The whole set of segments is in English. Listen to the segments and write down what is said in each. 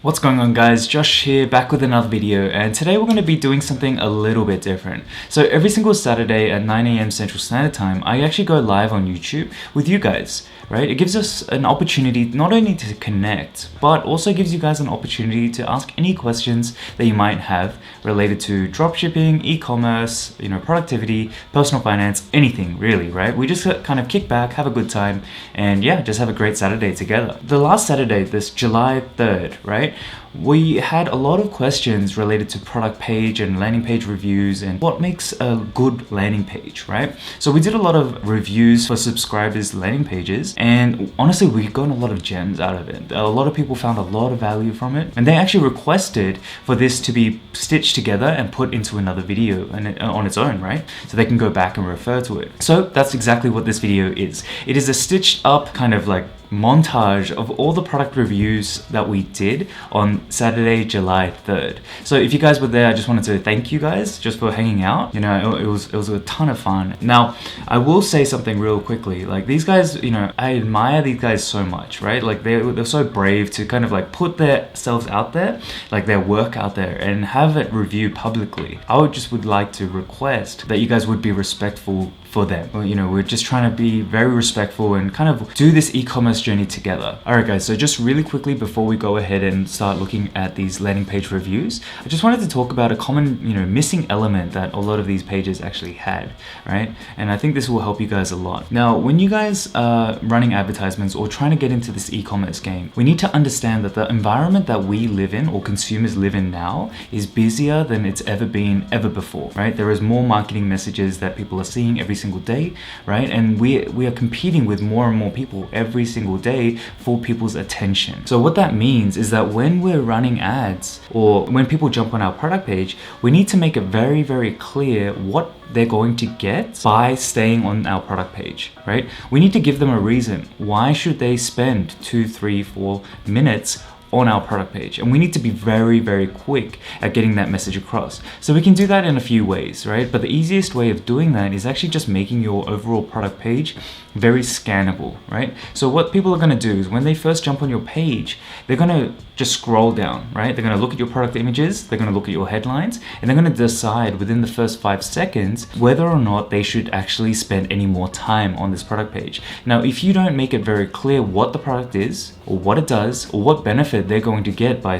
What's going on, guys? Josh here, back with another video, and today we're going to be doing something a little bit different. So every single Saturday at 9 a.m. Central Standard Time, I actually go live on YouTube with you guys, right? It gives us an opportunity not only to connect, but also gives you guys an opportunity to ask any questions that you might have related to dropshipping, e-commerce, productivity, personal finance, anything really, right? We just kind of kick back, have a good time, and yeah, just have a great Saturday together. The last Saturday, this July 3rd, right? We had a lot of questions related to product page and landing page reviews and what makes a good landing page, right? So we did a lot of reviews for subscribers' landing pages, and honestly, we got a lot of gems out of it. A lot of people found a lot of value from it, and they actually requested for this to be stitched together and put into another video on its own, right? So they can go back and refer to it. So that's exactly what this video is. It is a stitched up kind of like montage of all the product reviews that we did on Saturday, July 3rd. So if you guys were there, I just wanted to thank you guys just for hanging out. It was a ton of fun. Now, I will say something real quickly. Like, these guys, I admire these guys so much, right? Like, they're so brave to kind of like put themselves out there, like their work out there, and have it reviewed publicly. I would like to request that you guys would be respectful for them. We're just trying to be very respectful and kind of do this e-commerce journey together. Alright guys, so just really quickly before we go ahead and start looking at these landing page reviews, I just wanted to talk about a common, missing element that a lot of these pages actually had, right? And I think this will help you guys a lot. Now, when you guys are running advertisements or trying to get into this e-commerce game, we need to understand that the environment that we live in or consumers live in now is busier than it's ever been before, right? There is more marketing messages that people are seeing every single day, right? And we are competing with more and more people every single day for people's attention. So what that means is that when we're running ads or when people jump on our product page, we need to make it very, very clear what they're going to get by staying on our product page, right? We need to give them a reason. Why should they spend 2, 3, 4 minutes on our product page? And we need to be very, very quick at getting that message across. So we can do that in a few ways, right? But the easiest way of doing that is actually just making your overall product page very scannable, right? So what people are going to do is when they first jump on your page, they're going to just scroll down, right? They're going to look at your product images, they're going to look at your headlines, and they're going to decide within the first 5 seconds whether or not they should actually spend any more time on this product page. Now, if you don't make it very clear what the product is or what it does or what benefit they're going to get by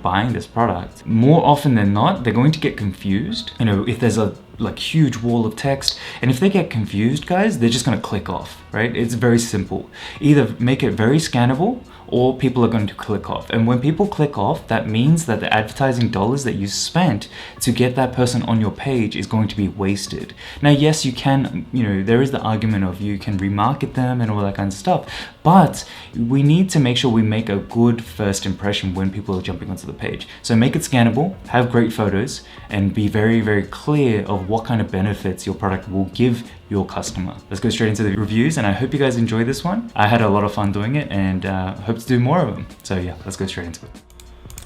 buying this product, more often than not, they're going to get confused. If there's a huge wall of text, and if they get confused, guys, they're just going to click off, right? It's very simple. Either make it very scannable or people are going to click off. And when people click off, that means that the advertising dollars that you spent to get that person on your page is going to be wasted. Now, yes, you can, there is the argument of you can remarket them and all that kind of stuff, but we need to make sure we make a good first impression when people are jumping onto the page. So make it scannable, have great photos, and be very, very clear of what kind of benefits your product will give your customer. Let's go straight into the reviews, and I hope you guys enjoy this one. I had a lot of fun doing it, and hope to do more of them. So yeah, let's go straight into it.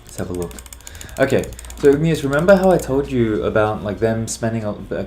Let's have a look. Okay, so Igneous, remember how I told you about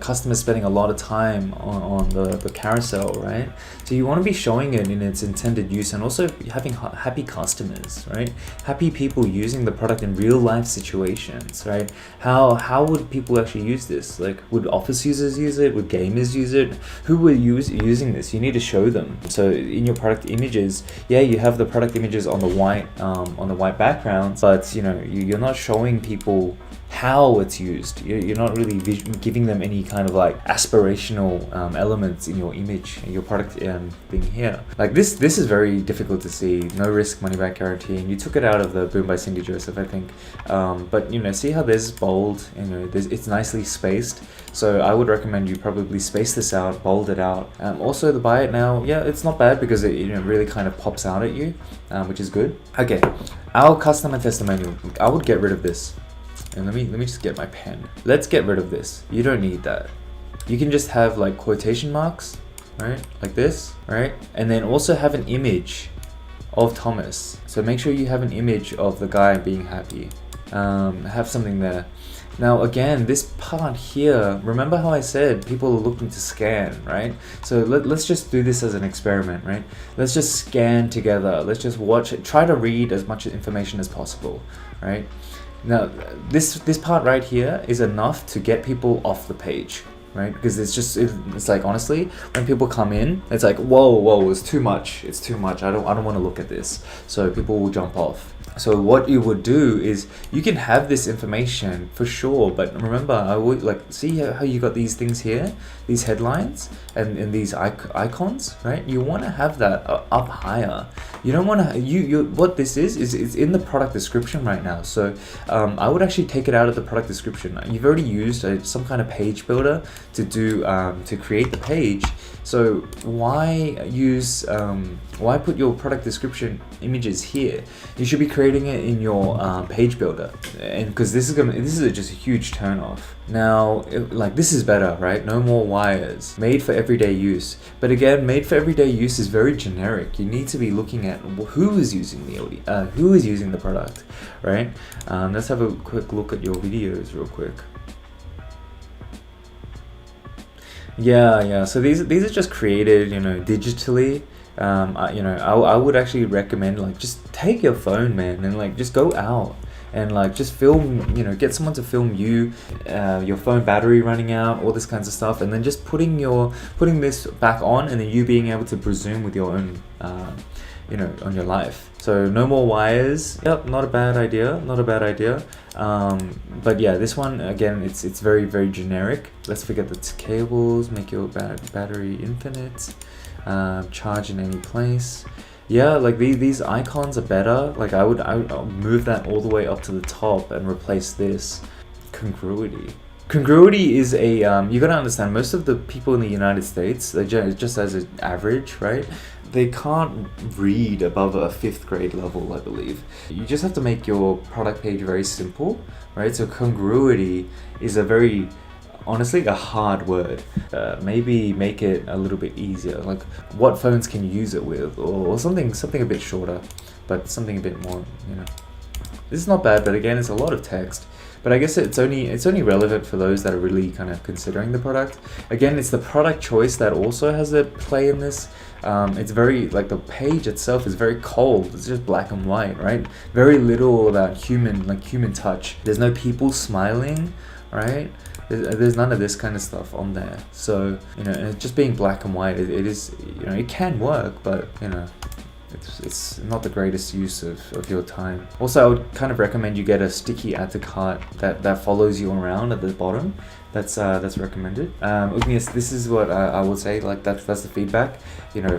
customers spending a lot of time on the carousel, right? So you want to be showing it in its intended use and also having happy customers, right? Happy people using the product in real life situations, right? How would people actually use this? Like, would office users use it? Would gamers use it? Who will using this? You need to show them. So in your product images, yeah, you have the product images on the white background, but you're not showing people how it's used. You're not really giving them any kind of like aspirational elements in your image and your product thing here. Like this is very difficult to see. No risk, money back guarantee, and you took it out of the Boom by Cindy Joseph, I think. But see how there's bold, it's nicely spaced. So I would recommend you probably space this out, bold it out. Also the buy it now, yeah, it's not bad because it really kind of pops out at you, which is good. Okay, our customer testimonial. I would get rid of this. And let me just get my pen. Let's get rid of this. You don't need that. You can just have like quotation marks, right? Like this, right? And then also have an image of Thomas. So make sure you have an image of the guy being happy. Have something there. Now again, this part here, remember how I said people are looking to scan, right? So let's just do this as an experiment, right? Let's just scan together. Let's just watch it. Try to read as much information as possible. right? Now, this part right here is enough to get people off the page, right? Because it's like, honestly, when people come in, it's like, whoa, it's too much. I don't want to look at this. So people will jump off. So what you would do is you can have this information for sure, but remember, I would like see how you got these things here, these headlines and these icons, right? You want to have that up higher. You don't want to. You what this is it's in the product description right now. So I would actually take it out of the product description. You've already used some kind of page builder to do to create the page. So why put your product description images here? You should be creating it in your page builder, and because this is just a huge turn off. Now, like this is better, right? No more wires. Made for everyday use. But again, made for everyday use is very generic. You need to be looking at who is using who is using the product, right? Let's have a quick look at your videos real quick. Yeah. So these are just created, digitally. I would actually recommend like just take your phone, man, and like just go out and like just film, get someone to film you, your phone battery running out, all this kinds of stuff, and then just putting this back on, and then you being able to presume with your own on your life. So no more wires. Yep, not a bad idea. But yeah, this one again, it's very, very generic. Let's forget the cables. Make your battery infinite. Charge in any place. Yeah, like these icons are better. Like I would move that all the way up to the top and replace this. Congruity is a you gotta understand, most of the people in the United States, they just as an average, right? They can't read above a 5th grade level, I believe. You just have to make your product page very simple, right? So congruity is honestly a hard word. Maybe make it a little bit easier. Like what phones can you use it with, or something a bit shorter, but something a bit more, This is not bad, but again, it's a lot of text. But I guess it's only relevant for those that are really kind of considering the product. Again, it's the product choice that also has a play in this. It's very, like the page itself is very cold. It's just black and white, right? Very little about human touch. There's no people smiling, right? There's none of this kind of stuff on there. So, and it's just being black and white, it is, it can work, but, it's not the greatest use of your time. Also, I would kind of recommend you get a sticky add to cart that follows you around at the bottom. That's recommended. Igneous, this is what I would say. Like that's the feedback.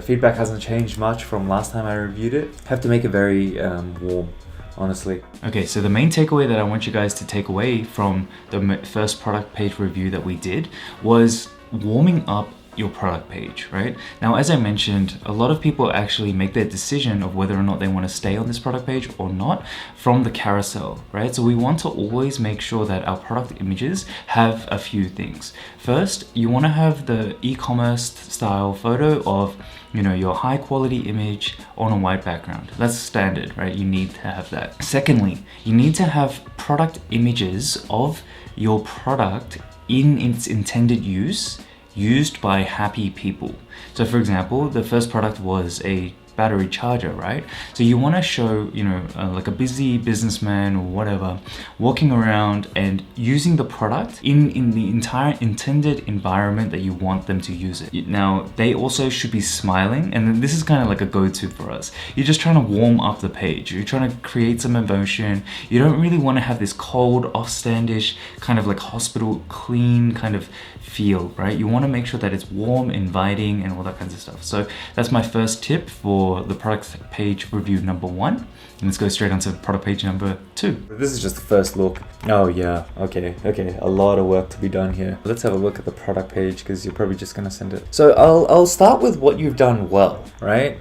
Feedback hasn't changed much from last time I reviewed it. Have to make it very warm, honestly. Okay, so the main takeaway that I want you guys to take away from the first product page review that we did was warming up your product page, right? Now, as I mentioned, a lot of people actually make their decision of whether or not they want to stay on this product page or not from the carousel, right? So we want to always make sure that our product images have a few things. First, you want to have the e-commerce style photo of your high quality image on a white background. That's standard, right? You need to have that. Secondly, you need to have product images of your product in its intended use, used by happy people. So for example, the first product was a battery charger, right? So you want to show, like a busy businessman or whatever, walking around and using the product in the entire intended environment that you want them to use it. Now, they also should be smiling, and then this is kind of like a go-to for us. You're just trying to warm up the page. You're trying to create some emotion. You don't really want to have this cold, offstandish, kind of like hospital clean kind of feel, right? You want to make sure that it's warm, inviting, and all that kinds of stuff. So that's my first tip for the product page review number 1. And let's go straight onto product page number 2. This is just the first look. Oh yeah, okay. A lot of work to be done here. Let's have a look at the product page, because you're probably just gonna send it. So I'll start with what you've done well, right?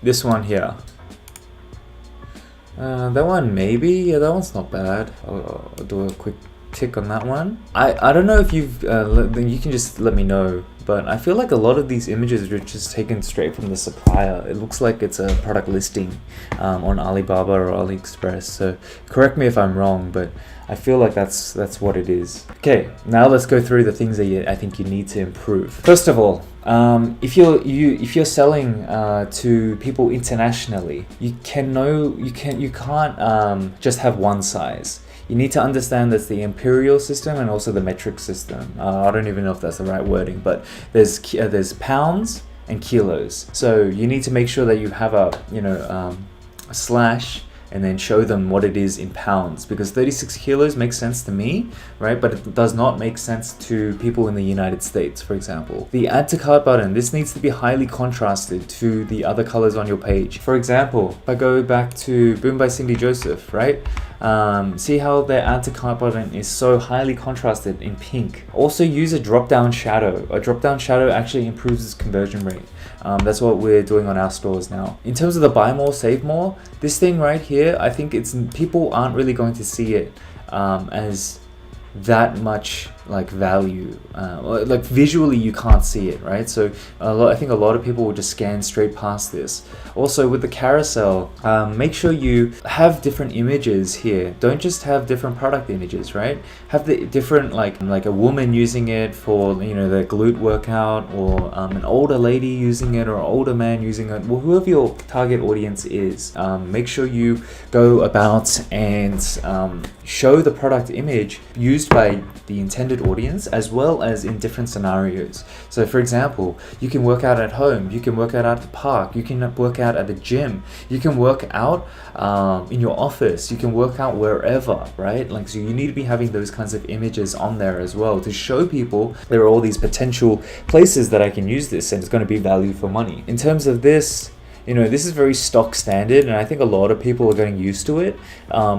This one here. That one maybe, yeah, that one's not bad. I'll do a quick tick on that one. I don't know if you've then you can just let me know, but I feel like a lot of these images are just taken straight from the supplier. It looks like it's a product listing on Alibaba or AliExpress, so correct me if I'm wrong, but I feel like that's what it is. Okay, now let's go through the things that I think you need to improve. First of all, If you're selling to people internationally, you can't just have one size. You need to understand that's the imperial system and also the metric system. I don't even know if that's the right wording, but there's pounds and kilos. So you need to make sure that you have a slash and then show them what it is in pounds, because 36 kilos makes sense to me, right? But it does not make sense to people in the United States, for example. The add to cart button, this needs to be highly contrasted to the other colors on your page. For example, if I go back to Boom by Cindy Joseph, right? See how the add to cart button is so highly contrasted in pink. Also use a drop down shadow. A drop down shadow actually improves its conversion rate. That's what we're doing on our stores now. In terms of the buy more, save more, this thing right here, I think people aren't really going to see it as that much like value, like visually you can't see it, right? So I think a lot of people will just scan straight past this. Also with the carousel, make sure you have different images here. Don't just have different product images, right? Have the different like a woman using it for their glute workout, or an older lady using it, or an older man using it, well, whoever your target audience is. Make sure you go about and show the product image used by the intended audience, as well as in different scenarios. So for example, you can work out at home, you can work out at the park, you can work out at the gym, you can work out in your office, you can work out wherever, right? Like, so you need to be having those kinds of images on there as well to show people there are all these potential places that I can use this and it's going to be value for money. In terms of this, this is very stock standard, and I think a lot of people are getting used to it.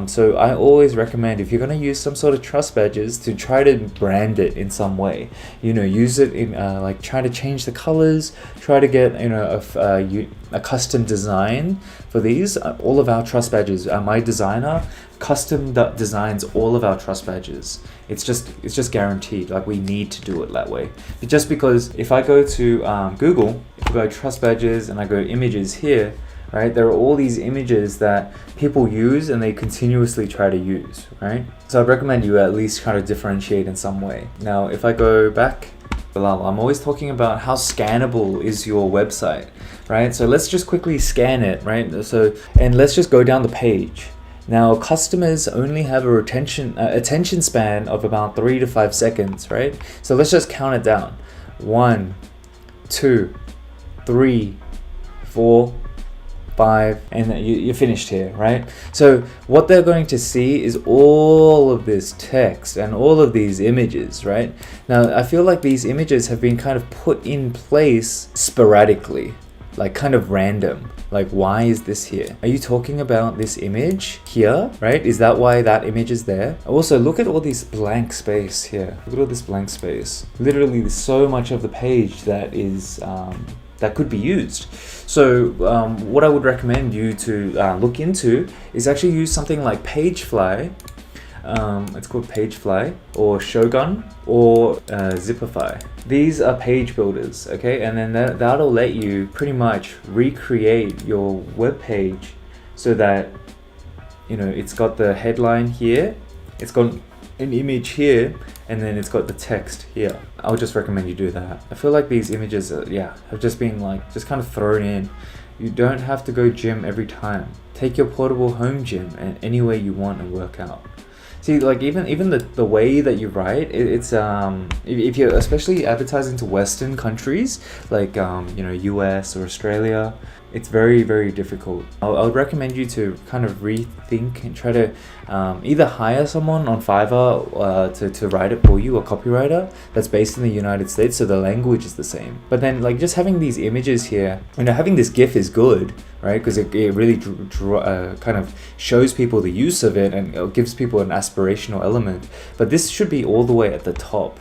So I always recommend, if you're going to use some sort of trust badges, to try to brand it in some way. Use it in like try to change the colors, try to get a custom design for these. All of our trust badges, my designer custom designs all of our trust badges. It's just guaranteed. Like, we need to do it that way. Just because if I go to Google, if I go trust badges and I go images here, right, there are all these images that people use and they continuously try to use, right? So I'd recommend you at least try to differentiate in some way. Now, if I go back, I'm always talking about how scannable is your website, right? So let's just quickly scan it, right? And let's just go down the page. Now, customers only have a attention span of about 3 to 5 seconds, right? So let's just count it down. 1, 2, 3, 4, 5, and you're finished here, right? So what they're going to see is all of this text and all of these images, right? Now, I feel like these images have been kind of put in place sporadically, like kind of random. Like, why is this here? Are you talking about this image here, right? Is that why that image is there? Also, look at all this blank space here. Look at all this blank space. Literally, there's so much of the page that is that could be used. So what I would recommend you to look into is actually use something like Pagefly. It's called Pagefly or Shogun or Zipify. These are page builders, okay? And then that'll let you pretty much recreate your web page so that it's got the headline here, it's got an image here, and then it's got the text here. I would just recommend you do that. I feel like these images have just been just kind of thrown in. You don't have to go gym every time. Take your portable home gym and any way you want and work out. See, like even the way that you write, it's if you're especially advertising to Western countries like US or Australia, it's very, very difficult. I would recommend you to kind of rethink and try to either hire someone on Fiverr to write it for you, a copywriter that's based in the United States, so the language is the same. But then just having these images here, having this GIF is good, right? Because it really kind of shows people the use of it and it gives people an aspirational element. But this should be all the way at the top,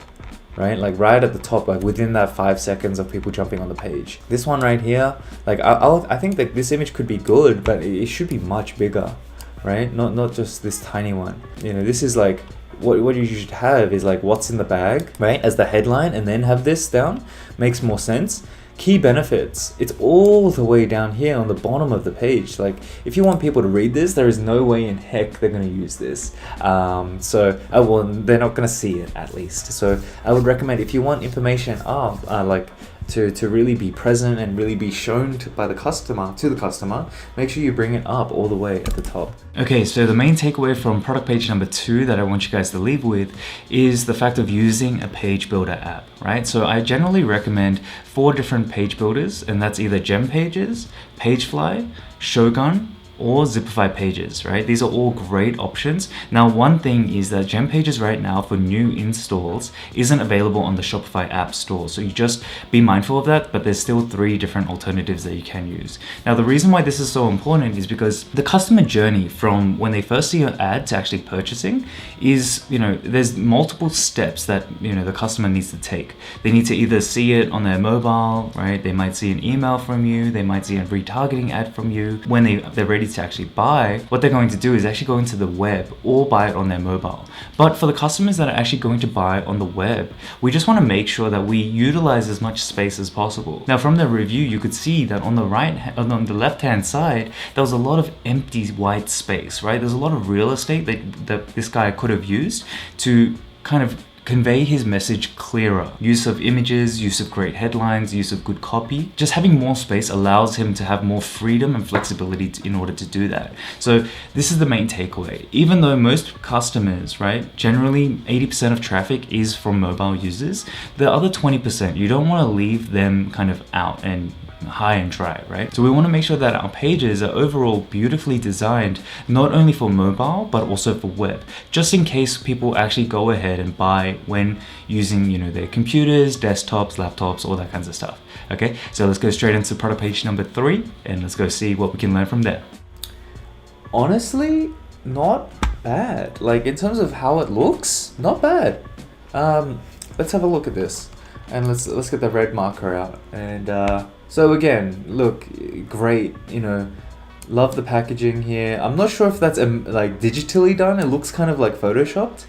right? Like right at the top, like within that 5 seconds of people jumping on the page. This one right here, like I think that this image could be good, but it should be much bigger, right? Not just this tiny one. This is like what you should have is like what's in the bag, right? As the headline, and then have this down. Makes more sense. Key benefits, it's all the way down here on the bottom of the page. Like, if you want people to read this, there is no way in heck they're going to use this. They're not going to see it, at least. So I would recommend, if you want information like to really be present and really be shown by the customer, make sure you bring it up all the way at the top. Okay, so the main takeaway from product page number 2 that I want you guys to leave with is the fact of using a page builder app, right? So I generally recommend 4 different page builders, and that's either Gem Pages, Pagefly, Shogun, or Zipify Pages, right? These are all great options. Now, one thing is that Gem Pages right now for new installs isn't available on the Shopify App Store. So you just be mindful of that, but there's still 3 different alternatives that you can use. Now, the reason why this is so important is because the customer journey from when they first see your ad to actually purchasing is, there's multiple steps that, the customer needs to take. They need to either see it on their mobile, right? They might see an email from you. They might see a retargeting ad from you. When they're ready to actually buy, what they're going to do is actually go into the web or buy it on their mobile. But for the customers that are actually going to buy on the web, we just want to make sure that we utilize as much space as possible. Now, from the review, you could see that on the left-hand side, there was a lot of empty white space, right? There's a lot of real estate that this guy could have used to kind of convey his message clearer. Use of images, use of great headlines, use of good copy. Just having more space allows him to have more freedom and flexibility in order to do that. So this is the main takeaway. Even though most customers, right, generally 80% of traffic is from mobile users, the other 20%, you don't want to leave them kind of out and high and dry, right? So we want to make sure that our pages are overall beautifully designed, not only for mobile, but also for web, just in case people actually go ahead and buy when using, their computers, desktops, laptops, all that kinds of stuff. Okay, so let's go straight into product page number 3 and let's go see what we can learn from there. Honestly, not bad. Like, in terms of how it looks, not bad. Let's have a look at this, and let's get the red marker out. And so again, look, great, love the packaging here. I'm not sure if that's like digitally done. It looks kind of like photoshopped,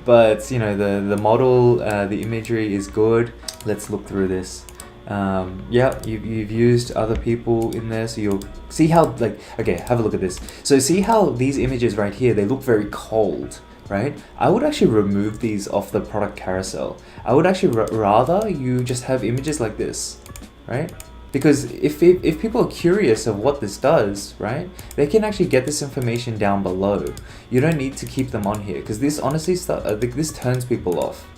but the model, the imagery is good. Let's look through this. Yeah, you've used other people in there, so you'll see how, okay, have a look at this. So see how these images right here, they look very cold, right? I would actually remove these off the product carousel. I would actually rather you just have images like this, right? Because if people are curious of what this does, right, they can actually get this information down below. You don't need to keep them on here, because this honestly this turns people off.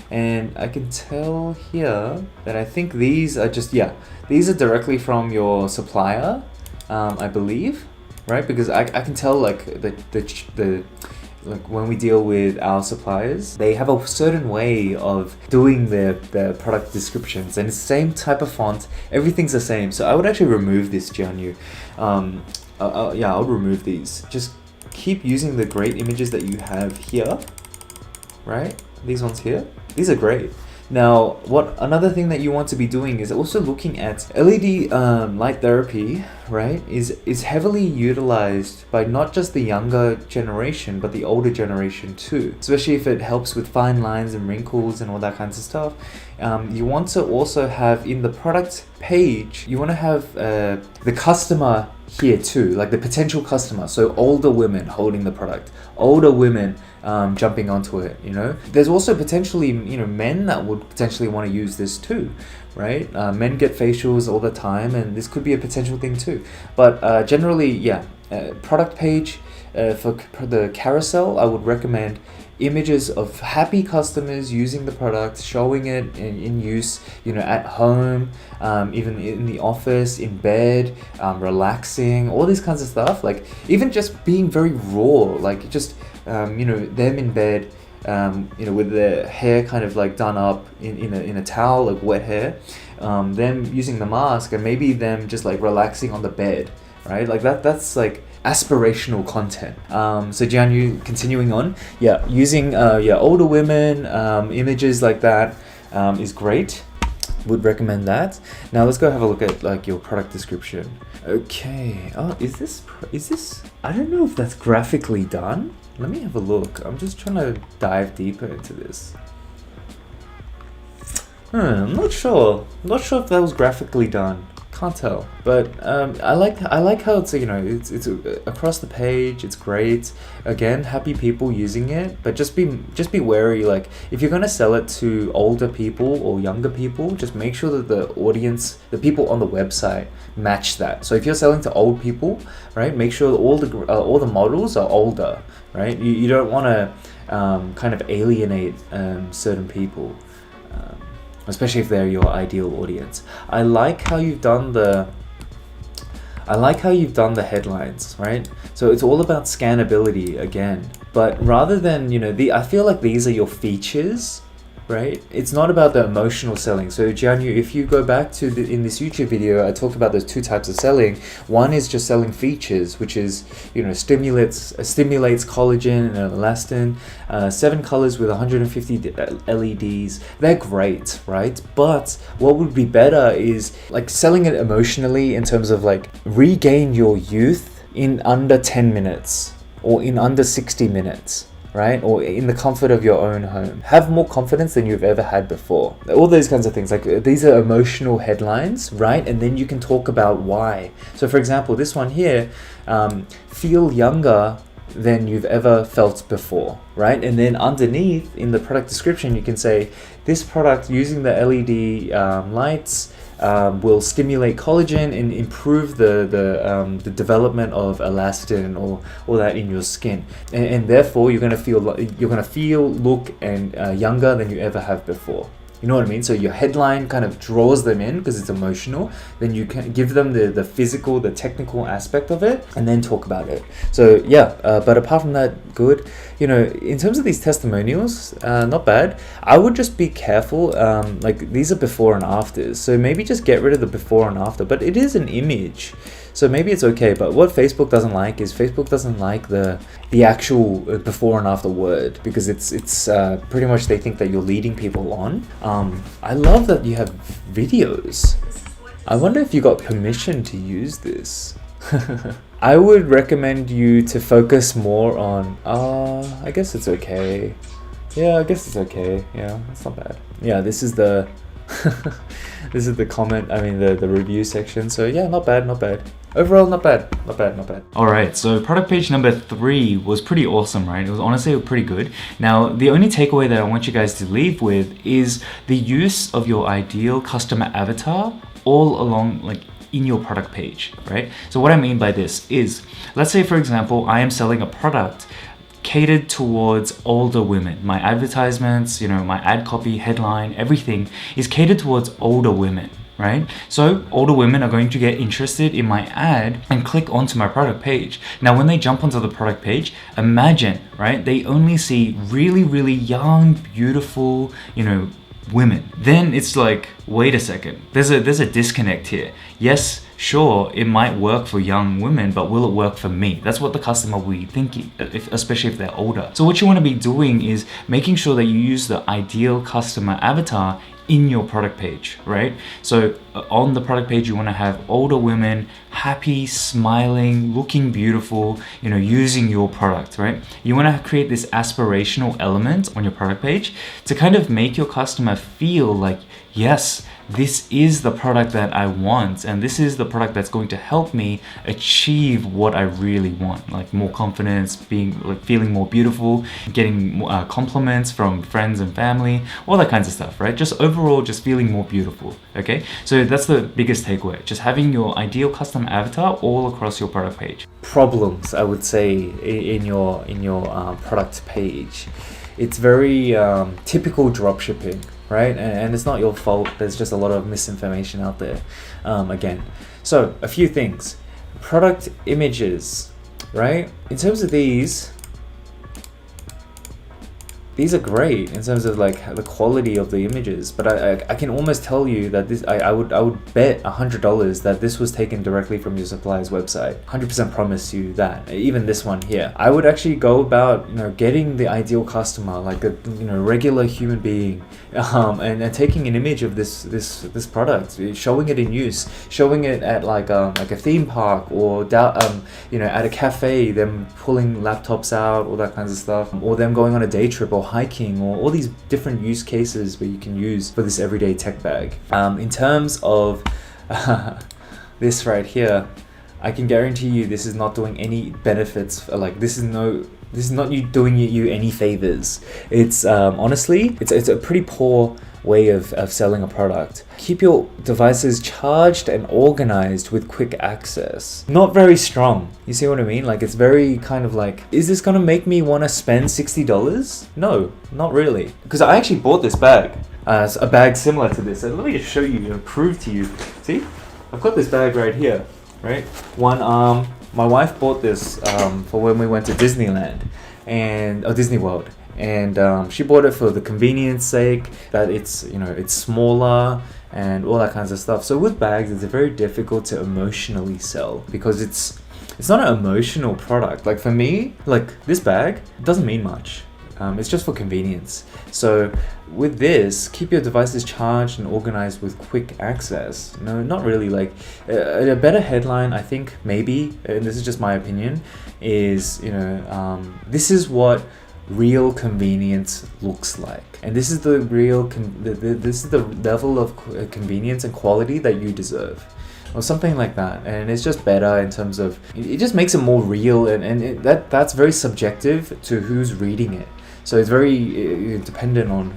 And I can tell here that I think these are just, these are directly from your supplier, I believe, right? Because I can tell like when we deal with our suppliers, they have a certain way of doing their product descriptions, and it's the same type of font, everything's the same. So I would actually remove this, Jianyu. I'll remove these. Just keep using the great images that you have here, right? These ones here, these are great. Now, another thing that you want to be doing is also looking at LED light therapy, right? Is heavily utilized by not just the younger generation, but the older generation too. Especially if it helps with fine lines and wrinkles and all that kinds of stuff. You want to also have in the product page, you want to have the customer here too, like the potential customer. So older women holding the product, older women jumping onto it, There's also potentially, men that would potentially want to use this too, right? Men get facials all the time, and this could be a potential thing too. But generally, product page for the carousel, I would recommend images of happy customers using the product, showing it in use, at home, even in the office, in bed, relaxing, all these kinds of stuff. Like even just being very raw, like just them in bed, with their hair kind of like done up in a towel, like wet hair, them using the mask, and maybe them just like relaxing on the bed, right? Like that's like aspirational content. So Jianyu, continuing on, using older women, images like that is great. Would recommend that. Now let's go have a look at like your product description. Okay. Oh, is this? I don't know if that's graphically done. Let me have a look. I'm just trying to dive deeper into this. I'm not sure. I'm not sure if that was graphically done. Can't tell, but I like how it's, you know, it's across the page. It's great. Again, happy people using it, but just be wary. Like, if you're gonna sell it to older people or younger people, just make sure that the audience, the people on the website, match that. So if you're selling to old people, right, make sure that all the models are older, right? You don't want to kind of alienate certain people. Especially if they're your ideal audience. I like how you've done the headlines, right? So it's all about scannability again. But rather than, you know, I feel like these are your features, right? It's not about the emotional selling. So Jianyu, if you go back to in this YouTube video, I talked about those two types of selling. One is just selling features, which is, you know, stimulates collagen and elastin, 7 colors with 150 LEDs. They're great, right? But what would be better is like selling it emotionally, in terms of like regain your youth in under 10 minutes or in under 60 minutes. Right? Or in the comfort of your own home. Have more confidence than you've ever had before. All those kinds of things. Like, these are emotional headlines, right? And then you can talk about why. So for example, this one here, feel younger than you've ever felt before, right? And then underneath in the product description, you can say, this product using the LED lights will stimulate collagen and improve the development of elastin or that in your skin, and therefore you're gonna feel, look, and younger than you ever have before. You know what I mean? So your headline kind of draws them in because it's emotional. Then you can give them the physical, the technical aspect of it, and then talk about it. So yeah, but apart from that, good. You know, in terms of these testimonials, not bad. I would just be careful. Like, these are before and afters, so maybe just get rid of the before and after. But it is an image, so maybe it's okay. But what Facebook doesn't like is the actual before and after word, because it's pretty much, they think that you're leading people on. I love that you have videos. I wonder if you got permission to use this. I would recommend you to focus more on, I guess it's okay. Yeah, I guess it's okay. Yeah, it's not bad. Yeah, this is the this is the comment, the review section. So yeah, not bad. Overall, not bad. Alright, so product page number 3 was pretty awesome, right? It was honestly pretty good. Now, the only takeaway that I want you guys to leave with is the use of your ideal customer avatar all along, like, in your product page, right? So what I mean by this is, let's say for example, I am selling a product catered towards older women. My advertisements, you know, my ad copy, headline, everything is catered towards older women, right? So older women are going to get interested in my ad and click onto my product page. Now, when they jump onto the product page, imagine, right? They only see really, really young, beautiful, you know, women. Then it's like, wait a second, there's a disconnect here. Yes, sure, it might work for young women, but will it work for me? That's what the customer will be thinking, especially if they're older. So what you want to be doing is making sure that you use the ideal customer avatar in your product page, right? So on the product page, you want to have older women, happy, smiling, looking beautiful, you know, using your product, right? You want to create this aspirational element on your product page to kind of make your customer feel like, yes, this is the product that I want, and this is the product that's going to help me achieve what I really want, like more confidence, feeling more beautiful, getting compliments from friends and family, all that kinds of stuff, right? Just overall, just feeling more beautiful. Okay, so that's the biggest takeaway, just having your ideal custom avatar all across your product page. Problems, I would say, in your product page. It's very typical dropshipping, right? And it's not your fault. There's just a lot of misinformation out there. Again, so a few things. Product images, right? In terms of these are great in terms of like the quality of the images, but I can almost tell you that this, I would bet $100 that this was taken directly from your supplier's website. 100% promise you that. Even this one here, I would actually go about, you know, getting the ideal customer, like a, you know, regular human being, and taking an image of this product, showing it in use, showing it at like a theme park, or you know, at a cafe, them pulling laptops out, all that kinds of stuff, or them going on a day trip or hiking, or all these different use cases where you can use for this everyday tech bag. In terms of this right here, I can guarantee you this is not doing any benefits. Like this is not you doing you any favors. It's honestly, it's a pretty poor way of selling a product. Keep your devices charged and organized with quick access. Not very strong. You see what I mean? Like it's very kind of like, is this gonna make me want to spend $60? No, not really. Because I actually bought this bag. A bag similar to this. And let me just show you and prove to you. See? I've got this bag right here, right? My wife bought this for when we went to Disneyland or Disney World. And she bought it for the convenience sake, that it's smaller and all that kinds of stuff. So with bags, it's very difficult to emotionally sell because it's not an emotional product. Like for me, like this bag doesn't mean much. It's just for convenience. So with this, keep your devices charged and organized with quick access. No, not really. Like a better headline, I think maybe, and this is just my opinion, is this is what real convenience looks like, and this is the this is the level of convenience and quality that you deserve, or something like that. And it's just better in terms of it just makes it more real, and that's very subjective to who's reading it. So it's very dependent on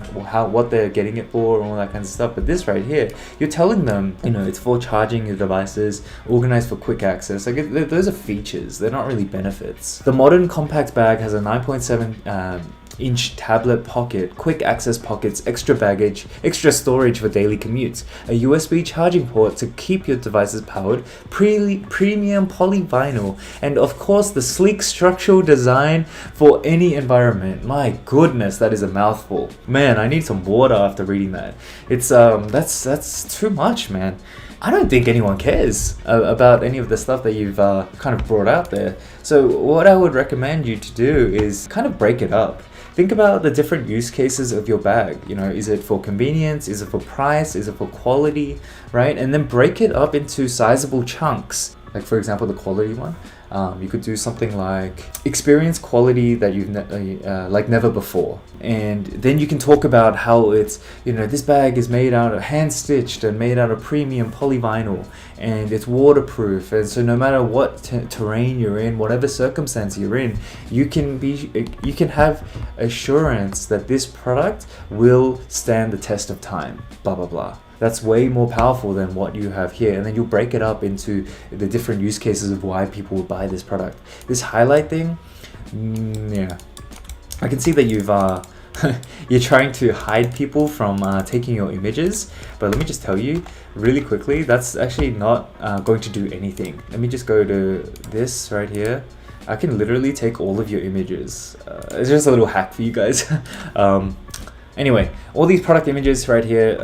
what they're getting it for and all that kind of stuff. But this right here, you're telling them, it's for charging your devices, organized for quick access. Like those are features. They're not really benefits. The modern compact bag has a 9.7 inch tablet pocket, quick access pockets, extra baggage, extra storage for daily commutes, a USB charging port to keep your devices powered, premium polyvinyl, and of course the sleek structural design for any environment. My goodness, that is a mouthful. Man, I need some water after reading that. It's that's too much, man. I don't think anyone cares about any of the stuff that you've kind of brought out there. So what I would recommend you to do is kind of break it up. Think about the different use cases of your bag. Is it for convenience? Is it for price? Is it for quality? Right? And then break it up into sizable chunks. Like for example, the quality one. You could do something like experience quality that you've like never before, and then you can talk about how it's this bag is made out of hand stitched and made out of premium polyvinyl, and it's waterproof, and so no matter what terrain you're in, whatever circumstance you're in, you can have assurance that this product will stand the test of time. Blah blah blah. That's way more powerful than what you have here. And then you'll break it up into the different use cases of why people would buy this product. This highlight thing, yeah. I can see that you're trying to hide people from taking your images. But let me just tell you really quickly, that's actually not going to do anything. Let me just go to this right here. I can literally take all of your images. It's just a little hack for you guys. Anyway, all these product images right here,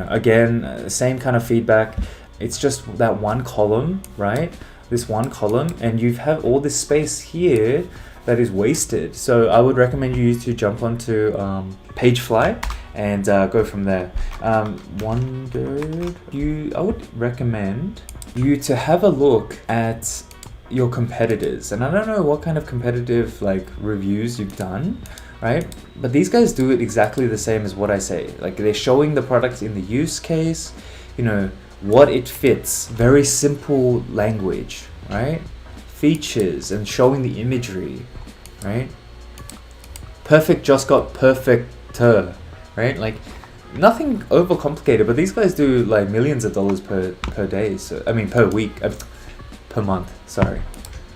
again, same kind of feedback. It's just that one column, right? This one column, and you have all this space here that is wasted. So I would recommend you to jump onto Pagefly and go from there. I would recommend you to have a look at your competitors, and I don't know what kind of competitive reviews you've done, right? But these guys do it exactly the same as what I say. Like they're showing the product in the use case, what it fits, very simple language, right? Features and showing the imagery, right? Perfect just got perfecter, right? Like nothing overcomplicated, but these guys do like millions of dollars per day. So I mean per week, per month. Sorry.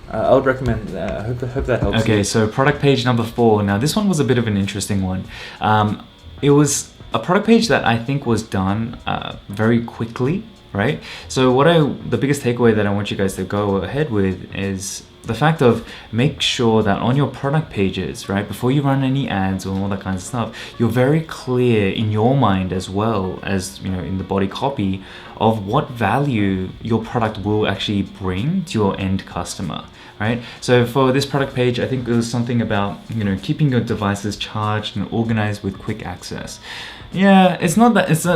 I would recommend. I hope that helps. Okay, so product page number 4. Now this one was a bit of an interesting one. It was a product page that I think was done very quickly, right? So the biggest takeaway that I want you guys to go ahead with is the fact of make sure that on your product pages, right, before you run any ads or all that kind of stuff, you're very clear in your mind as well as, in the body copy of what value your product will actually bring to your end customer, right? So for this product page, I think it was something about, keeping your devices charged and organized with quick access. Yeah, it's not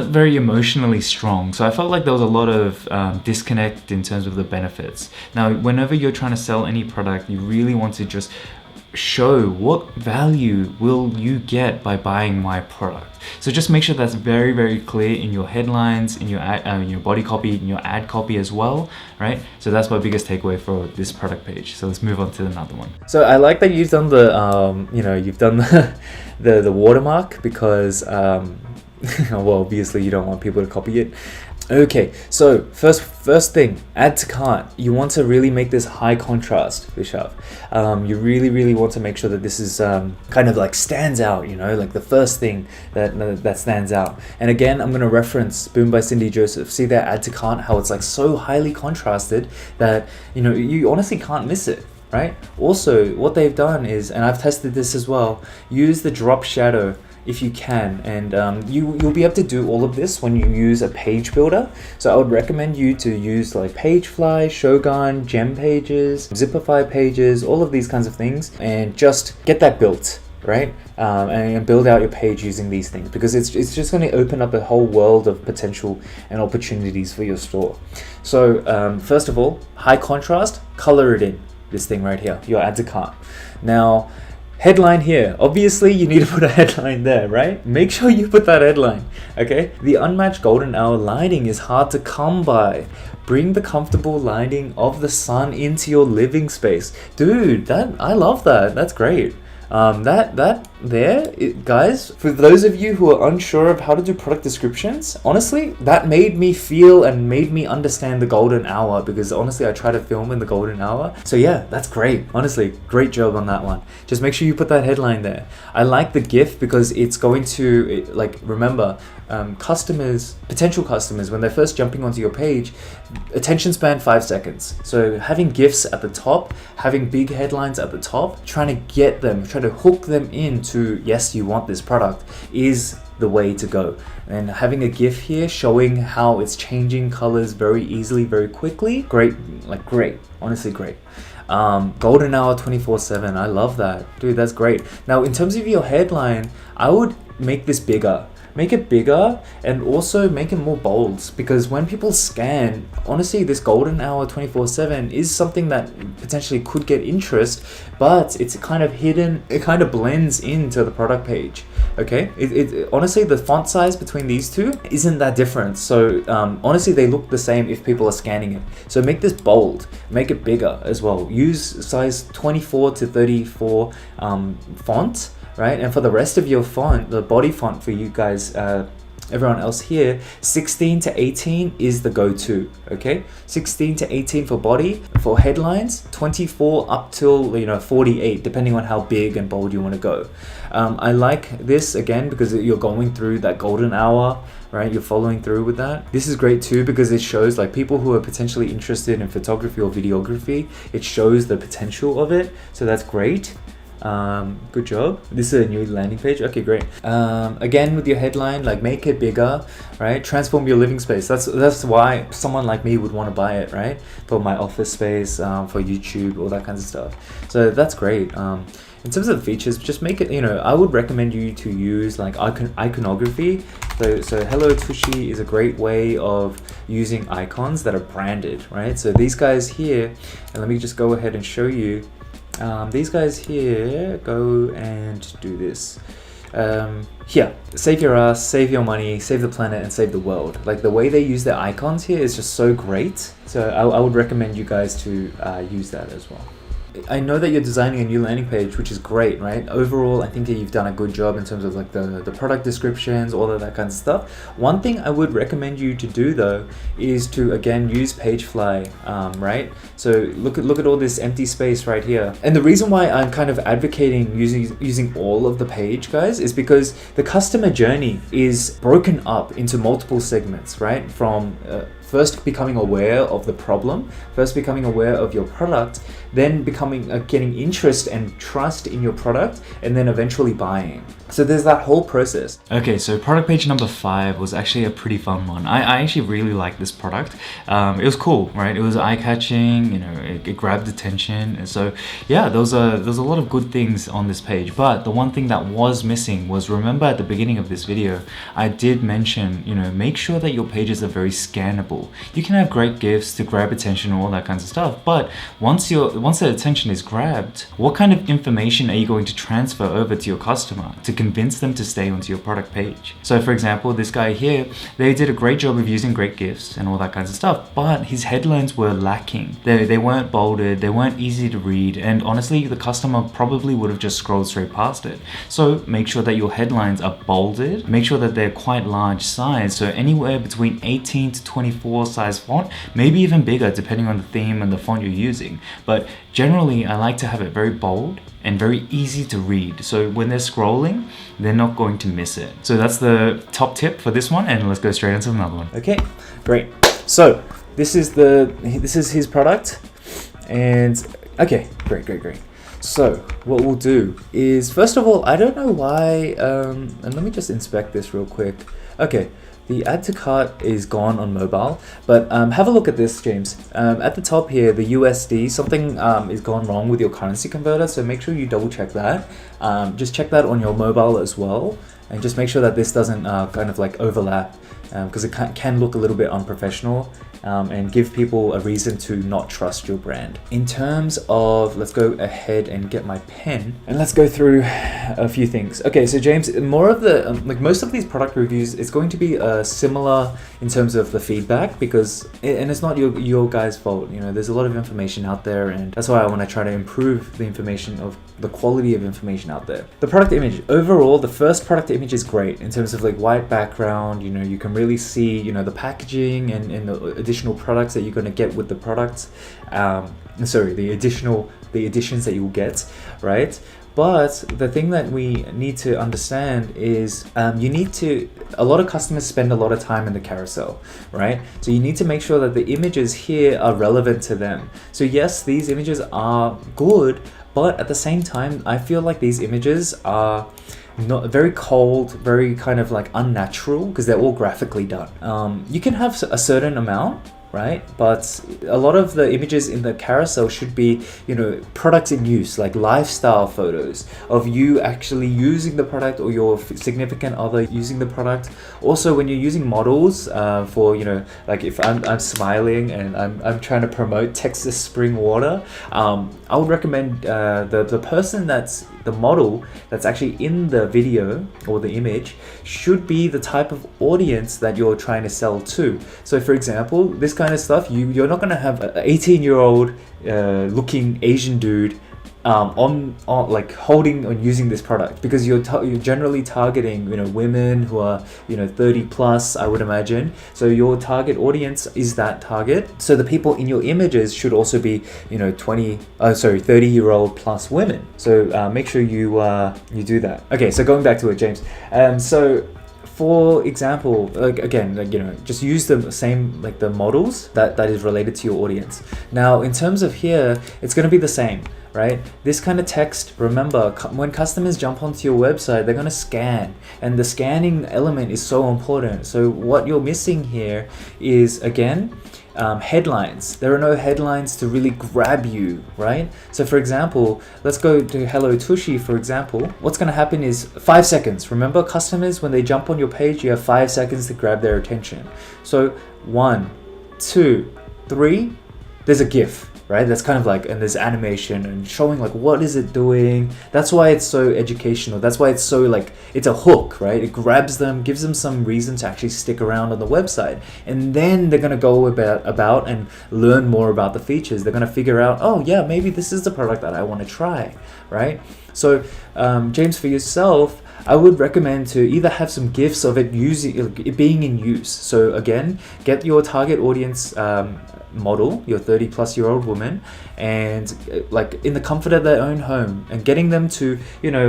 very emotionally strong. So I felt like there was a lot of disconnect in terms of the benefits. Now, whenever you're trying to sell any product, you really want to just show what value will you get by buying my product. So just make sure that's very, very clear in your headlines, in your body copy, in your ad copy as well, right? So that's my biggest takeaway for this product page. So let's move on to another one. So I like that you've done the watermark because well, obviously you don't want people to copy it. Okay, so first thing, add to cart. You want to really make this high contrast, Vishal. You really want to make sure that this is kind of like stands out, like the first thing that stands out. And again, I'm going to reference Boom by Cindy Joseph. See that add to cart, how it's like so highly contrasted that, you honestly can't miss it. Right? Also, what they've done is, and I've tested this as well, use the drop shadow if you can, and you'll be able to do all of this when you use a page builder. So I would recommend you to use like Pagefly, Shogun, Gem Pages, Zipify Pages, all of these kinds of things, and just get that built, right? And build out your page using these things, because it's just going to open up a whole world of potential and opportunities for your store. So first of all, high contrast, color it in. This thing right here, your add to cart. Now, headline here. Obviously, you need to put a headline there, right? Make sure you put that headline, okay? The unmatched golden hour lighting is hard to come by. Bring the comfortable lighting of the sun into your living space. Dude, I love that. That's great. Guys, for those of you who are unsure of how to do product descriptions, honestly, that made me feel and made me understand the golden hour, because honestly, I try to film in the golden hour. So yeah, that's great. Honestly, great job on that one. Just make sure you put that headline there. I like the GIF because it's going to, remember, potential customers, when they're first jumping onto your page, attention span 5 seconds. So having GIFs at the top, having big headlines at the top, trying to hook them into, yes, you want this product, is the way to go. And having a GIF here showing how it's changing colors very easily, very quickly, great, honestly great. Golden hour 24/7, I love that. Dude, that's great. Now, in terms of your headline, I would make this bigger. Make it bigger and also make it more bold, because when people scan, honestly, this golden hour 24/7 is something that potentially could get interest, but it's kind of hidden. It kind of blends into the product page. Okay, honestly, the font size between these two isn't that different. So honestly, they look the same if people are scanning it. So make this bold, make it bigger as well. Use size 24 to 34 font. Right, and for the rest of your font, the body font for you guys, everyone else here, 16 to 18 is the go-to. Okay, 16 to 18 for body. For headlines, 24 up till 48, depending on how big and bold you want to go. I like this again because you're going through that golden hour. Right, you're following through with that. This is great too because it shows like people who are potentially interested in photography or videography. It shows the potential of it, so that's great. Good job. This is a new landing page. Okay, great. Again, with your headline, make it bigger, right? Transform your living space. That's why someone like me would want to buy it, right? For my office space, for YouTube, all that kinds of stuff. So that's great. In terms of features, just make it, I would recommend you to use iconography. So Hello Tushy is a great way of using icons that are branded, right? So these guys here, and let me just go ahead and show you. These guys here, go and do this. Here, save your ass, save your money, save the planet, and save the world. Like the way they use their icons here is just so great. So I would recommend you guys to use that as well. I know that you're designing a new landing page, which is great, right? Overall, I think that you've done a good job in terms of the product descriptions, all of that kind of stuff. One thing I would recommend you to do though is to again use Pagefly, right? So look at all this empty space right here. And the reason why I'm kind of advocating using all of the page, guys, is because the customer journey is broken up into multiple segments, right? From first becoming aware of the problem, first becoming aware of your product, then getting interest and trust in your product, and then eventually buying. So there's that whole process. Okay, so product page number 5 was actually a pretty fun one. I actually really liked this product. It was cool, right? It was eye-catching, it grabbed attention. And so yeah, there's a lot of good things on this page. But the one thing that was missing was, remember at the beginning of this video, I did mention, make sure that your pages are very scannable. You can have great GIFs to grab attention and all that kinds of stuff. But once once their attention is grabbed, what kind of information are you going to transfer over to your customer to convince them to stay onto your product page? So for example, this guy here, they did a great job of using great gifts and all that kinds of stuff, but his headlines were lacking. They weren't bolded, they weren't easy to read, and honestly, the customer probably would have just scrolled straight past it. So make sure that your headlines are bolded, make sure that they're quite large size, so anywhere between 18 to 24 size font, maybe even bigger depending on the theme and the font you're using. But generally, I like to have it very bold and very easy to read. So when they're scrolling, they're not going to miss it. So that's the top tip for this one, and let's go straight into another one. Okay, great. So this is his product, and okay, great. So what we'll do is, first of all, I don't know why, and let me just inspect this real quick. Okay, the add to cart is gone on mobile, but have a look at this, James. At the top here, the USD, something is gone wrong with your currency converter, so make sure you double check that. Just check that on your mobile as well, and just make sure that this doesn't kind of like overlap, because it can look a little bit unprofessional. And give people a reason to not trust your brand. In terms of, let's go ahead and get my pen and let's go through a few things. Okay, so James, more of the like most of these product reviews, it's going to be similar in terms of the feedback, because and it's not your guys' fault. You know, there's a lot of information out there, and that's why I want to try to improve the information of the quality of information out there. The product image overall, the first product image is great in terms of like white background. You know, you can really see the packaging and the additional products that you're going to get with the products, the additions that you'll get, right? But the thing that we need to understand is a lot of customers spend a lot of time in the carousel, right? So you need to make sure that the images here are relevant to them. So yes, these images are good, but at the same time, I feel like these images are not very cold, very kind of like unnatural, because they're all graphically done. You can have a certain amount, right? But a lot of the images in the carousel should be, products in use, like lifestyle photos of you actually using the product or your significant other using the product. Also, when you're using models for, like if I'm smiling and I'm trying to promote Texas spring water, I would recommend the person that's the model that's actually in the video or the image should be the type of audience that you're trying to sell to. So for example, this kind of stuff, you're not going to have an 18-year-old looking Asian dude on like holding or using this product, because you're generally targeting women who are 30 plus, I would imagine. So your target audience is that target. So the people in your images should also be 30-year-old plus women. So make sure you do that. Okay, so going back to it, James. So for example, just use the same, like the models that is related to your audience. Now, in terms of here, it's going to be the same, right? This kind of text, remember, when customers jump onto your website, they're going to scan, and the scanning element is so important. So what you're missing here is, again, headlines. There are no headlines to really grab you, right? So for example, let's go to Hello Tushy, for example. What's going to happen is 5 seconds. Remember, customers, when they jump on your page, you have 5 seconds to grab their attention. So 1, 2, 3, there's a GIF, right? That's kind of like, and there's animation and showing like what is it doing. That's why it's so educational. That's why it's so like, it's a hook, right? It grabs them, gives them some reason to actually stick around on the website. And then they're going to go about and learn more about the features. They're going to figure out, oh yeah, maybe this is the product that I want to try, right? So James, for yourself, I would recommend to either have some GIFs of it being in use. So again, get your target audience model, your 30-plus-year-old woman, and like in the comfort of their own home, and getting them to,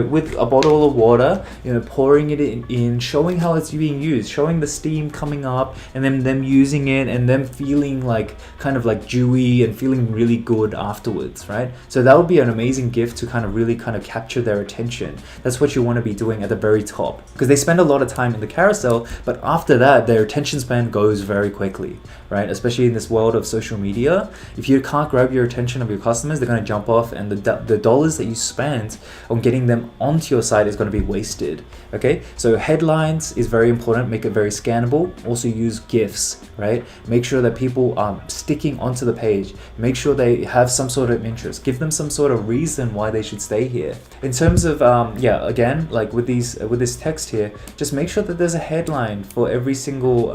with a bottle of water, pouring it in, showing how it's being used, showing the steam coming up, and then them using it, and them feeling like kind of like dewy and feeling really good afterwards, right? So that would be an amazing gift to kind of really kind of capture their attention. That's what you want to be doing at the very top, because they spend a lot of time in the carousel, but after that their attention span goes very quickly, right? Especially in this world of social media, if you can't grab your attention of your customers, they're going to jump off, and the dollars that you spend on getting them onto your site is going to be wasted. Okay, so headlines is very important. Make it very scannable. Also use GIFs, right? Make sure that people are sticking onto the page. Make sure they have some sort of interest. Give them some sort of reason why they should stay here. In terms of again, like with this text here, just make sure that there's a headline for every single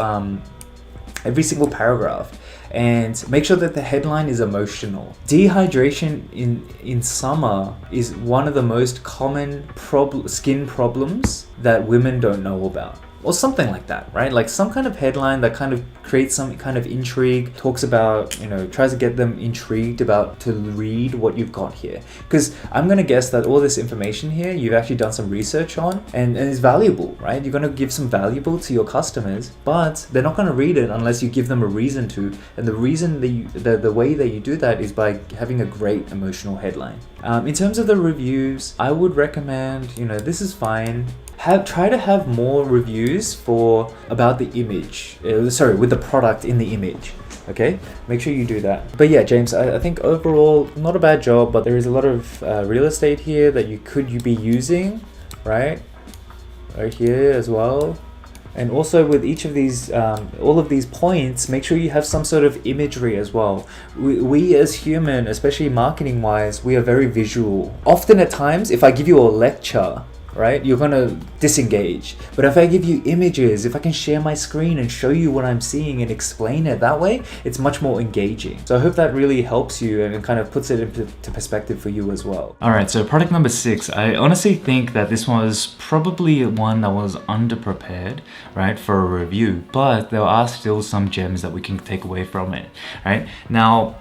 paragraph, and make sure that the headline is emotional. Dehydration in summer is one of the most common skin problems that women don't know about, or something like that, right? Like some kind of headline that kind of creates some kind of intrigue, talks about, tries to get them intrigued about to read what you've got here. Because I'm going to guess that all this information here, you've actually done some research on, and it's valuable, right? You're going to give some valuable to your customers, but they're not going to read it unless you give them a reason to. And the reason the way that you do that is by having a great emotional headline. In terms of the reviews, I would recommend, this is fine. Try to have more reviews about the image, with the product in the image. Okay, make sure you do that. But yeah, James, I think overall not a bad job, but there is a lot of real estate here that you be using, right here as well. And also with each of these, all of these points, make sure you have some sort of imagery as well. We as human, especially marketing wise, we are very visual. Often at times, if I give you a lecture, right, you're gonna disengage. But if I give you images, if I can share my screen and show you what I'm seeing and explain it that way, it's much more engaging. So I hope that really helps you and kind of puts it into perspective for you as well. All right, so product number 6, I honestly think that this was probably one that was underprepared, right, for a review, but there are still some gems that we can take away from it, right? Now,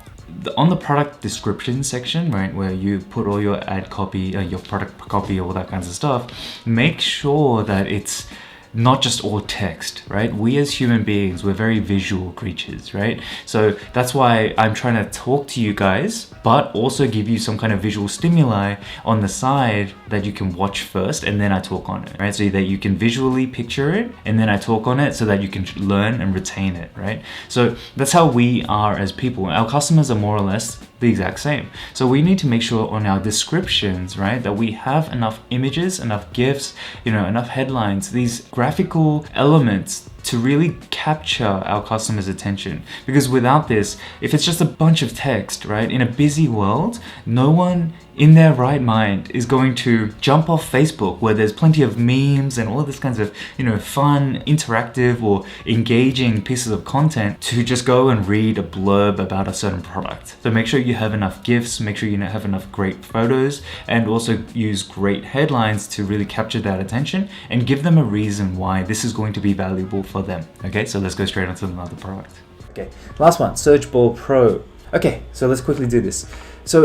on the product description section, right, where you put all your ad copy, your product copy, all that kinds of stuff, make sure that it's not just all text, right? We as human beings, we're very visual creatures, right? So that's why I'm trying to talk to you guys, but also give you some kind of visual stimuli on the side that you can watch first, and then I talk on it, right? So that you can visually picture it, and then I talk on it so that you can learn and retain it, right? So that's how we are as people. Our customers are more or less the exact same. So we need to make sure on our descriptions, right, that we have enough images, enough GIFs, enough headlines, these graphical elements to really capture our customers' attention. Because without this, if it's just a bunch of text, right, in a busy world, no one in their right mind is going to jump off Facebook, where there's plenty of memes and all this kinds of, fun, interactive or engaging pieces of content, to just go and read a blurb about a certain product. So make sure you have enough GIFs, make sure you have enough great photos, and also use great headlines to really capture that attention and give them a reason why this is going to be valuable for them. Okay, so let's go straight on to another product. Okay, last one, Search Ball Pro. Okay, so let's quickly do this. So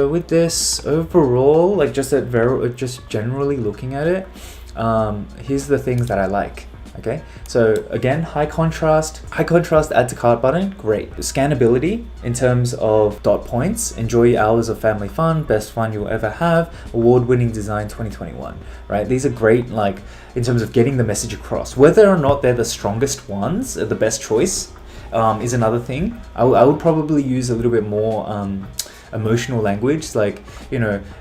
with this overall, like just generally looking at it, here's the things that I like. Okay, so again, high contrast add to cart button, great. Scannability in terms of dot points, enjoy hours of family fun, best fun you'll ever have, award-winning design 2021, right? These are great, like in terms of getting the message across. Whether or not they're the strongest ones, the best choice, is another thing. I would probably use a little bit more emotional language, like,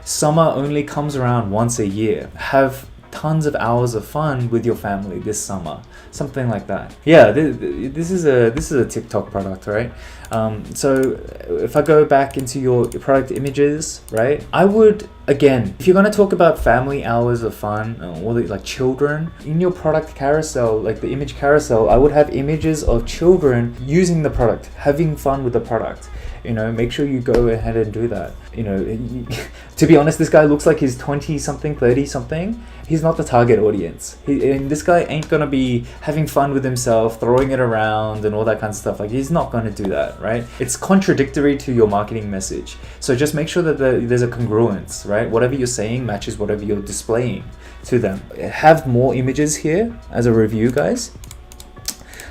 summer only comes around once a year. Have tons of hours of fun with your family this summer, something like that. Yeah, this is a TikTok product, right? So if I go back into your product images, right, I would, again, if you're going to talk about family hours of fun, or like children in your product carousel, like the image carousel, I would have images of children using the product, having fun with the product. Make sure you go ahead and do that. To be honest, this guy looks like he's 20 something, 30 something. He's not the target audience. And this guy ain't gonna be having fun with himself, throwing it around and all that kind of stuff. Like, he's not gonna do that, right? It's contradictory to your marketing message. So just make sure that there's a congruence, right? Whatever you're saying matches whatever you're displaying to them. Have more images here as a review, guys.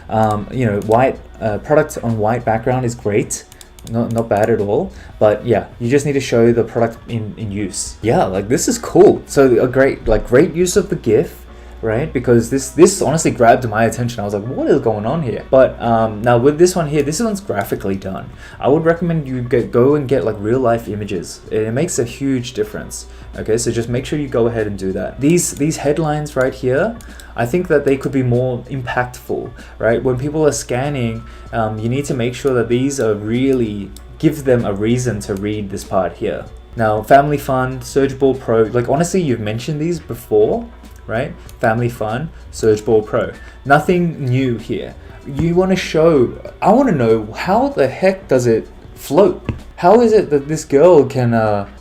White product on white background is great. not bad at all. But yeah, you just need to show the product in use. Yeah, like this is cool. So a great use of the GIF, right? Because this honestly grabbed my attention. I was like, what is going on here? But now with this one here, this one's graphically done. I would recommend you go and get like real life images. It makes a huge difference. Okay, so just make sure you go ahead and do that. These headlines right here, I think that they could be more impactful, right? When people are scanning, you need to make sure that these are really give them a reason to read this part here. Now, Family Fun, Surge Ball Pro, like honestly, you've mentioned these before, right? Family Fun, Surge Ball Pro. Nothing new here. You want to show, I want to know how the heck does it float? How is it that this girl can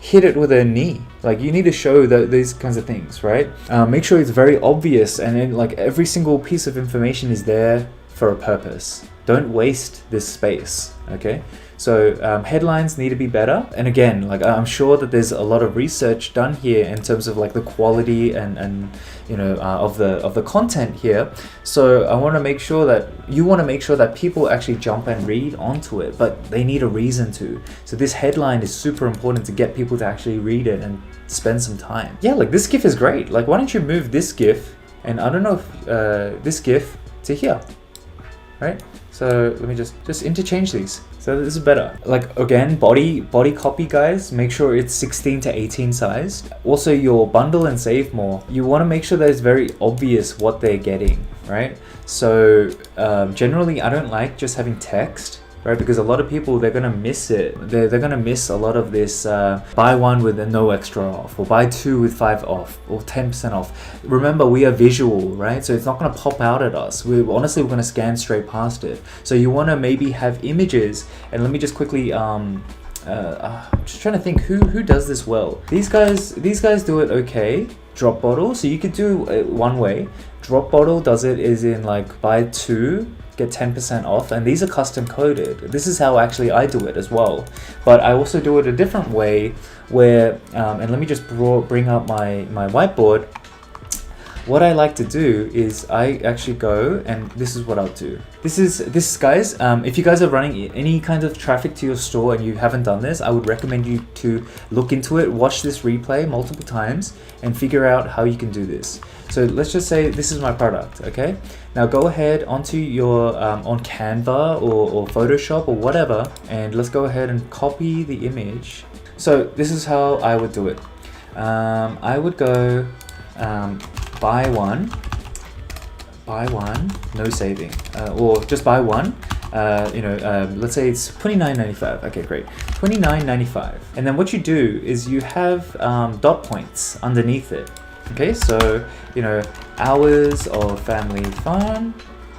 hit it with her knee? Like you need to show these kinds of things, right? Make sure it's very obvious, and then like every single piece of information is there for a purpose. Don't waste this space, okay? So headlines need to be better. And again, like I'm sure that there's a lot of research done here in terms of like the quality and you know of the content here. So I want to make sure that you want to make sure that people actually jump and read onto it, but they need a reason to. So this headline is super important to get people to actually read it and spend some time. Yeah, like this GIF is great. Like why don't you move this GIF, and I don't know if this GIF to here, right? So let me just interchange these. So this is better. Like again, body copy, guys, make sure it's 16 to 18 size. Also your bundle and save more, you want to make sure that it's very obvious what they're getting, right? So generally I don't like just having text, right? Because a lot of people, they're gonna miss it. They're gonna miss a lot of this buy one with no extra off, or buy two with 5 off, or 10% off. Remember, we are visual, right? So it's not gonna pop out at us. We're gonna scan straight past it. So you wanna maybe have images, and let me just quickly I'm just trying to think who does this well. These guys do it okay. Drop Bottle, so you could do it one way. Drop Bottle does it is in like buy two, get 10% off, and these are custom coded. This is how actually I do it as well, but I also do it a different way where and let me just bring up my whiteboard. What I like to do is I actually go, and this is what I'll do. This is guys, if you guys are running any kind of traffic to your store and you haven't done this, I would recommend you to look into it, watch this replay multiple times, and figure out how you can do this. So let's just say this is my product, okay? Now go ahead onto your on Canva or Photoshop or whatever, and let's go ahead and copy the image. So this is how I would do it. I would go buy one, no saving, or just buy one. Let's say it's $29.95. Okay, great, $29.95. And then what you do is you have dot points underneath it. Okay, so hours of family fun.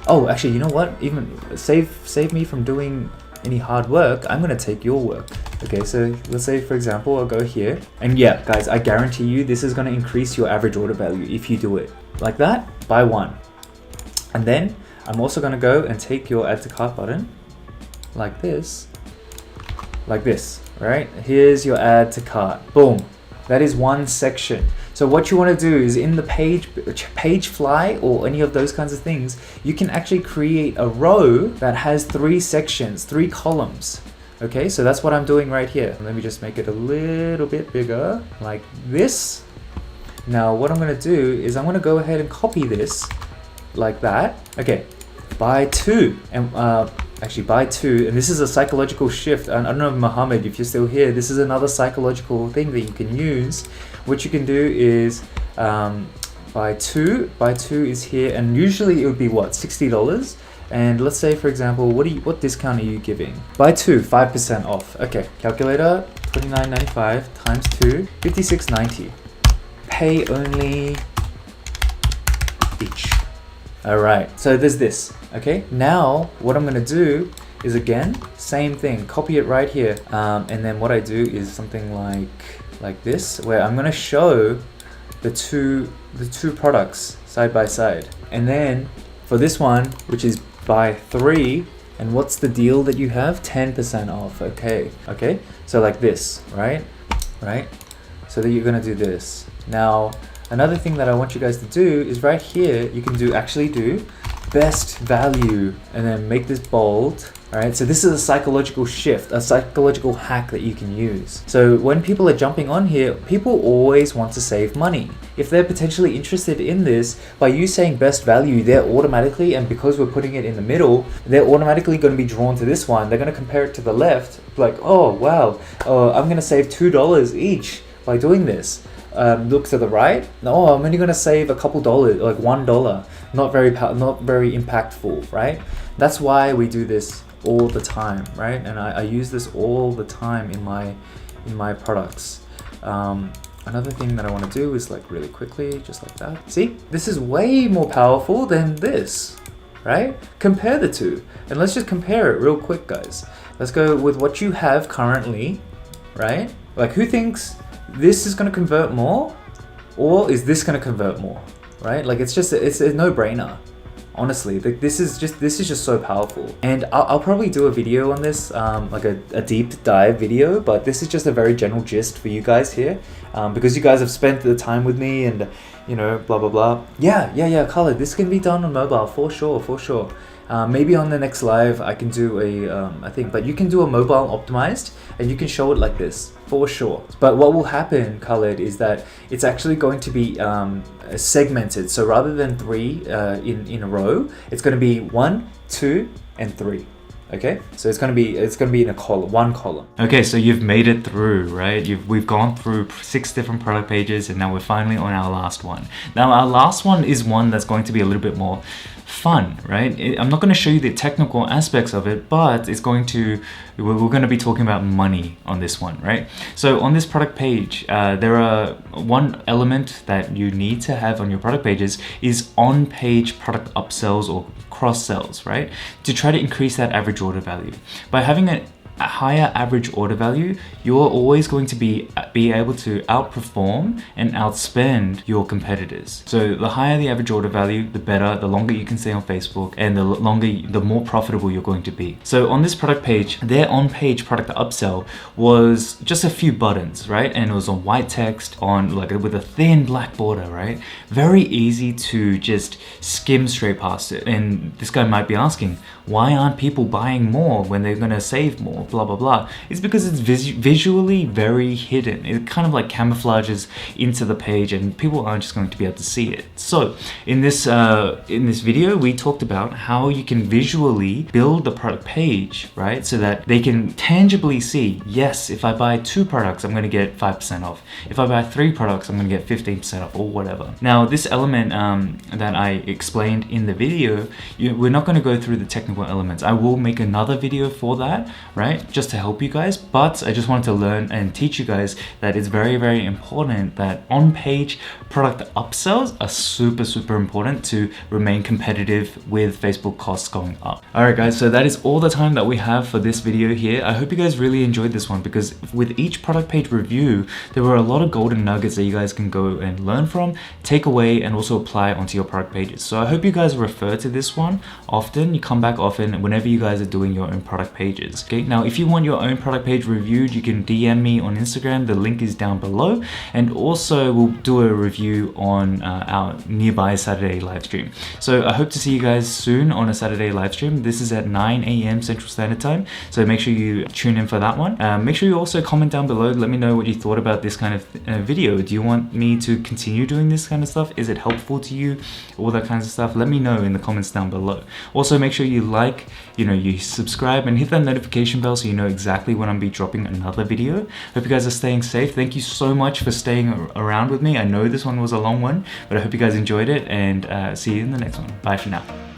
Oh, actually, you know what? Even save me from doing any hard work. I'm gonna take your work. Okay, so let's say for example, I'll go here, and yeah, guys, I guarantee you this is gonna increase your average order value if you do it like that. Buy one, and then I'm also gonna go and take your add to cart button like this, right? Here's your add to cart. Boom. That is one section. So what you want to do is in the page fly or any of those kinds of things, you can actually create a row that has 3 sections, 3 columns. Okay, so that's what I'm doing right here. Let me just make it a little bit bigger like this. Now what I'm going to do is I'm going to go ahead and copy this like that. Okay, buy two, and actually buy two, and this is a psychological shift. I don't know, Mohammed, if you're still here, this is another psychological thing that you can use. What you can do is buy two is here, and usually it would be what, $60, and let's say for example, what discount are you giving? Buy two, 5% off. Okay, calculator, $29.95 times 2, $56.90. Pay only each. All right, so there's this. Okay, now what I'm gonna do is again, same thing, copy it right here, and then what I do is something like this, where I'm gonna show the two products side by side, and then for this one, which is buy 3, and what's the deal that you have? 10% off. Okay, so like this, right? So that you're gonna do this. Now, another thing that I want you guys to do is right here, you can actually do best value, and then make this bold, All right, so this is a psychological shift, a psychological hack that you can use. So when people are jumping on here, people always want to save money. If they're potentially interested in this, by you saying best value, they're automatically, and because we're putting it in the middle, they're automatically going to be drawn to this one. They're going to compare it to the left, like, oh wow, I'm going to save $2 each by doing this. Look to the right. No, I'm only going to save a couple dollars, like $1. Not very impactful, right? That's why we do this all the time, right? And I use this all the time in my products. Another thing that I want to do is like really quickly, just like that. See, this is way more powerful than this, right? Compare the two, and let's just compare it real quick, guys. Let's go with what you have currently, right? Like, who thinks this is going to convert more, or is this going to convert more, right? Like, it's a no-brainer. Honestly, this is just so powerful. And I'll probably do a video on this, like a deep dive video, but this is just a very general gist for you guys here, because you guys have spent the time with me and, you know, blah, blah, blah. Yeah, Khaled, this can be done on mobile for sure. Maybe on the next live I can do a thing, but you can do a mobile optimized and you can show it like this for sure. But what will happen, Khaled, is that it's actually going to be segmented. So rather than 3 in a row, it's going to be 1, 2, and 3. Okay, so it's gonna be in a column, one column. Okay, so you've made it through, right? We've gone through 6 different product pages, and now we're finally on our last one. Now our last one is one that's going to be a little bit more fun, right? I'm not going to show you the technical aspects of it, but we're going to be talking about money on this one, right? So on this product page, there are one element that you need to have on your product pages is on-page product upsells or cross-sells, right? To try to increase that average order value. By having a higher average order value, you're always going to be able to outperform and outspend your competitors. So the higher the average order value, the better, the longer you can stay on Facebook, and the more profitable you're going to be. So on this product page, their on-page product upsell was just a few buttons, right? And it was on white text on with a thin black border, right? Very easy to just skim straight past it. And this guy might be asking, why aren't people buying more when they're gonna save more? Blah blah blah. It's because it's visually very hidden. It kind of like camouflages into the page, and people aren't just going to be able to see it. So in this video, we talked about how you can visually build the product page, right? So that they can tangibly see, yes, if I buy 2 products, I'm gonna get 5% off. If I buy 3 products, I'm gonna get 15% off, or whatever. Now this element that I explained in the video, we're not gonna go through the technical elements. I will make another video for that, right? Just to help you guys, but I just wanted to learn and teach you guys that it's very, very important that on-page product upsells are super important to remain competitive with Facebook costs going up. All right, guys, so that is all the time that we have for this video here. I hope you guys really enjoyed this one, because with each product page review, there were a lot of golden nuggets that you guys can go and learn from, take away, and also apply onto your product pages. So I hope you guys refer to this one often. You come back often whenever you guys are doing your own product pages. Okay, now if you want your own product page reviewed, you can DM me on Instagram. The link is down below. And also we'll do a review on our nearby Saturday live stream. So I hope to see you guys soon on a Saturday live stream. This is at 9 a.m. Central Standard Time. So make sure you tune in for that one. Make sure you also comment down below. Let me know what you thought about this kind of video. Do you want me to continue doing this kind of stuff? Is it helpful to you? All that kinds of stuff. Let me know in the comments down below. Also make sure you like, you subscribe and hit that notification bell so you know exactly when I'm be dropping another video. Hope you guys are staying safe. Thank you so much for staying around with me. I know this one was a long one, but I hope you guys enjoyed it, and see you in the next one. Bye for now.